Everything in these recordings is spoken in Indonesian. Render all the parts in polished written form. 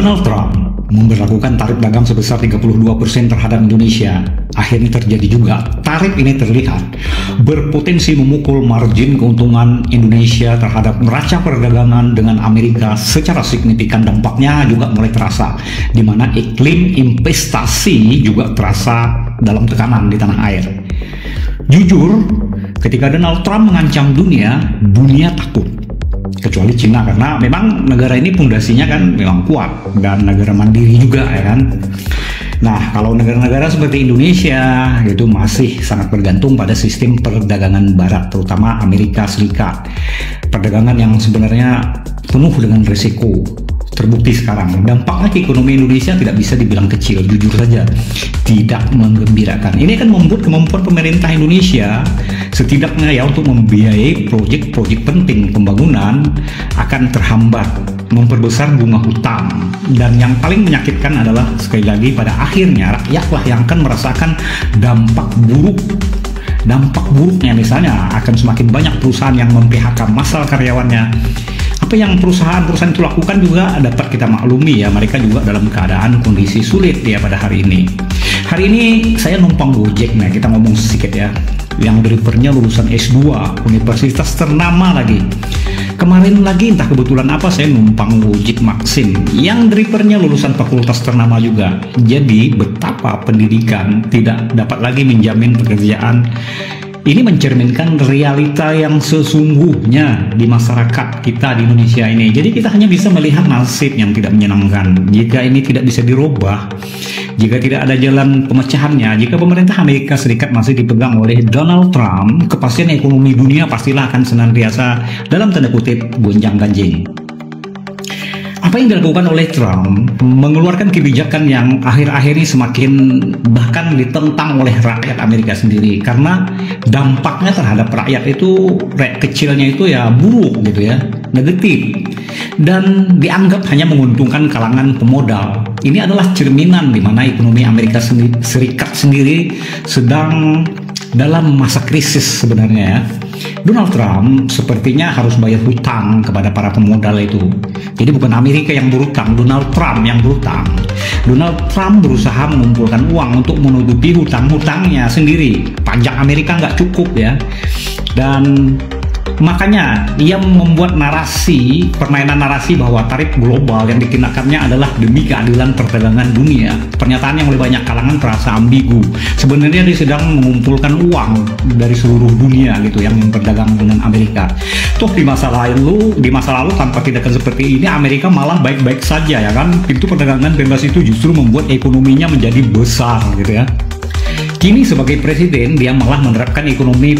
Donald Trump memberlakukan tarif dagang sebesar 32% terhadap Indonesia. Akhirnya terjadi juga. Tarif ini terlihat berpotensi memukul margin keuntungan Indonesia terhadap neraca perdagangan dengan Amerika secara signifikan. Dampaknya juga mulai terasa, di mana iklim investasi juga terasa dalam tekanan di tanah air. Jujur, ketika Donald Trump mengancam dunia takut. Kecuali Cina, karena memang negara ini pondasinya kan memang kuat dan negara mandiri juga, ya kan. Nah, kalau negara-negara seperti Indonesia itu masih sangat bergantung pada sistem perdagangan barat, terutama Amerika Serikat. Perdagangan yang sebenarnya penuh dengan risiko. Terbukti sekarang dampaknya ke ekonomi Indonesia tidak bisa dibilang kecil, jujur saja tidak menggembirakan. Ini akan membuat kemampuan pemerintah Indonesia setidaknya ya untuk membiayai proyek-proyek penting pembangunan akan terhambat, memperbesar bunga hutang, dan yang paling menyakitkan adalah sekali lagi pada akhirnya rakyatlah yang akan merasakan dampak buruknya. Misalnya akan semakin banyak perusahaan yang mem-PHK massal karyawannya. Apa yang perusahaan-perusahaan itu lakukan juga dapat kita maklumi ya, mereka juga dalam keadaan kondisi sulit ya pada hari ini. Hari ini saya numpang Gojek, nah kita ngomong sedikit ya, yang drivernya lulusan S2 universitas ternama lagi. Kemarin lagi entah kebetulan apa saya numpang Gojek Maxim yang drivernya lulusan fakultas ternama juga. Jadi betapa pendidikan tidak dapat lagi menjamin pekerjaan. Ini mencerminkan realita yang sesungguhnya di masyarakat kita di Indonesia ini. Jadi kita hanya bisa melihat nasib yang tidak menyenangkan. Jika ini tidak bisa dirubah, jika tidak ada jalan pemecahannya, jika pemerintah Amerika Serikat masih dipegang oleh Donald Trump, kepastian ekonomi dunia pastilah akan senantiasa dalam tanda kutip gonjang-ganjing. Apa yang dilakukan oleh Trump mengeluarkan kebijakan yang akhir-akhir ini semakin bahkan ditentang oleh rakyat Amerika sendiri, karena dampaknya terhadap rakyat itu, rakyat kecilnya itu ya buruk gitu ya, negatif, dan dianggap hanya menguntungkan kalangan pemodal. Ini adalah cerminan di mana ekonomi Amerika Serikat sendiri sedang dalam masa krisis sebenarnya ya. Donald Trump sepertinya harus bayar hutang kepada para pemodal itu. Jadi bukan Amerika yang berutang, Donald Trump yang berutang. Donald Trump berusaha mengumpulkan uang untuk menutupi hutang-hutangnya sendiri. Pajak Amerika nggak cukup ya. Dan makanya ia membuat permainan narasi bahwa tarif global yang dikenakannya adalah demi keadilan perdagangan dunia. Pernyataan yang oleh banyak kalangan terasa ambigu. Sebenarnya dia sedang mengumpulkan uang dari seluruh dunia gitu yang berdagang dengan Amerika. Toh di masa lalu tanpa tindakan seperti ini Amerika malah baik-baik saja ya kan. Pintu perdagangan bebas itu justru membuat ekonominya menjadi besar gitu ya. Kini sebagai presiden dia malah menerapkan ekonomi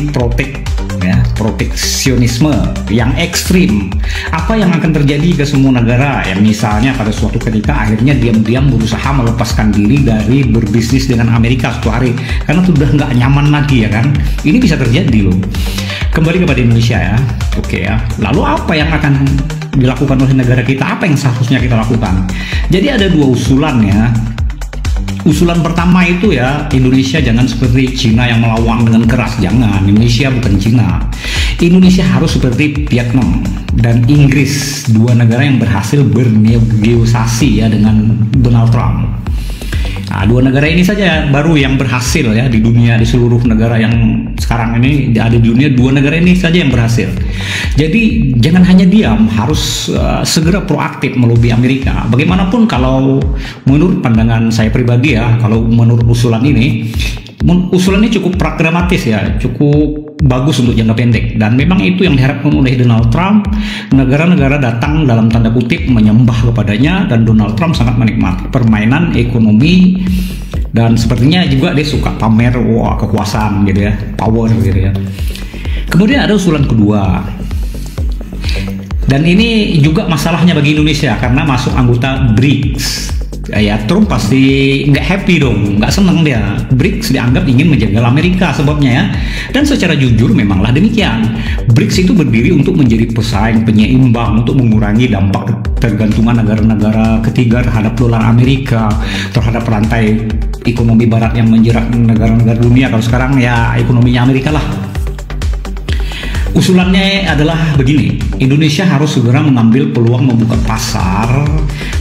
proteksionisme yang ekstrim. Apa yang akan terjadi ke semua negara yang misalnya pada suatu ketika akhirnya diam-diam berusaha melepaskan diri dari berbisnis dengan Amerika suatu hari karena sudah nggak nyaman lagi ya kan. Ini bisa terjadi loh. Kembali kepada Indonesia ya. Oke ya. Lalu apa yang akan dilakukan oleh negara kita? Apa yang seharusnya kita lakukan? Jadi ada dua usulan ya. Usulan pertama itu ya, Indonesia jangan seperti Cina yang melawan dengan keras. Jangan, Indonesia bukan Cina. Indonesia harus seperti Vietnam dan Inggris, dua negara yang berhasil bernegosiasi ya dengan Donald Trump. Nah, dua negara ini saja baru yang berhasil ya di dunia, di seluruh negara yang sekarang ini ada di dunia, dua negara ini saja yang berhasil. Jadi jangan hanya diam, harus segera proaktif melobi Amerika. Bagaimanapun kalau menurut pandangan saya pribadi ya, kalau menurut usulan ini cukup pragmatis ya, cukup bagus untuk jangka pendek, dan memang itu yang diharapkan oleh Donald Trump. Negara-negara datang dalam tanda kutip menyembah kepadanya, dan Donald Trump sangat menikmati permainan ekonomi, dan sepertinya juga dia suka pamer kekuasaan gitu ya, power gitu ya. Kemudian ada usulan kedua, dan ini juga masalahnya bagi Indonesia karena masuk anggota BRICS. Ya Trump pasti nggak happy dong, nggak seneng dia. BRICS dianggap ingin menjegal Amerika sebabnya ya. Dan secara jujur memanglah demikian. BRICS itu berdiri untuk menjadi pesaing penyeimbang untuk mengurangi dampak ketergantungan negara-negara ketiga terhadap dolar Amerika, terhadap rantai ekonomi barat yang menjerat negara-negara dunia. Kalau sekarang ya ekonominya Amerika lah. Usulannya adalah begini, Indonesia harus segera mengambil peluang membuka pasar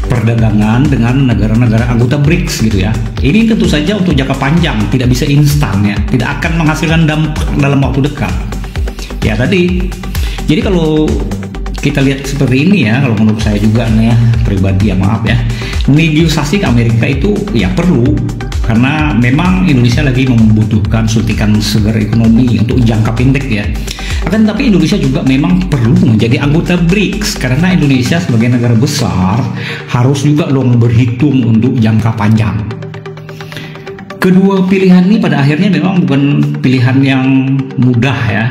perdagangan dengan negara-negara anggota BRICS gitu ya. Ini tentu saja untuk jangka panjang, tidak bisa instan ya, tidak akan menghasilkan dampak dalam waktu dekat. Ya tadi, jadi kalau kita lihat seperti ini ya, kalau menurut saya juga nih ya, pribadi ya maaf ya, negosiasi ke Amerika itu ya perlu, karena memang Indonesia lagi membutuhkan suntikan segar ekonomi untuk jangka pendek ya. Akan tapi Indonesia juga memang perlu menjadi anggota BRICS, karena Indonesia sebagai negara besar harus juga loh berhitung untuk jangka panjang. Kedua pilihan ini pada akhirnya memang bukan pilihan yang mudah ya,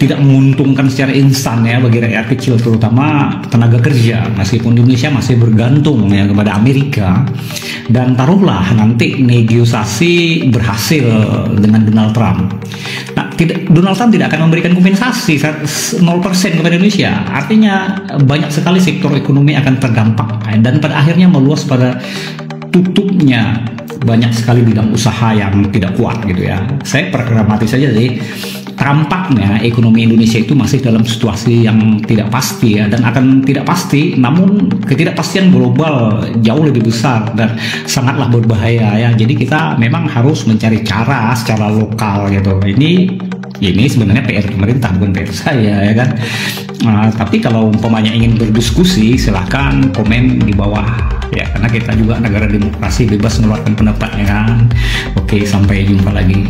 tidak menguntungkan secara instan ya bagi rakyat kecil, terutama tenaga kerja, meskipun Indonesia masih bergantung ya kepada Amerika. Dan taruhlah nanti negosiasi berhasil dengan Donald Trump. Nah, Donald Trump tidak akan memberikan kompensasi 0% kepada Indonesia. Artinya banyak sekali sektor ekonomi akan terdampak dan pada akhirnya meluas pada tutupnya banyak sekali bidang usaha yang tidak kuat gitu ya. Saya pragmatis saja sih. Tampaknya ekonomi Indonesia itu masih dalam situasi yang tidak pasti ya, dan akan tidak pasti, namun ketidakpastian global jauh lebih besar dan sangatlah berbahaya ya. Jadi kita memang harus mencari cara secara lokal gitu. Ini sebenarnya PR pemerintah, bukan PR saya ya kan. Tapi kalau umpamanya ingin berdiskusi, silahkan komen di bawah ya, karena kita juga negara demokrasi, bebas mengeluarkan pendapatnya kan. Oke, sampai jumpa lagi.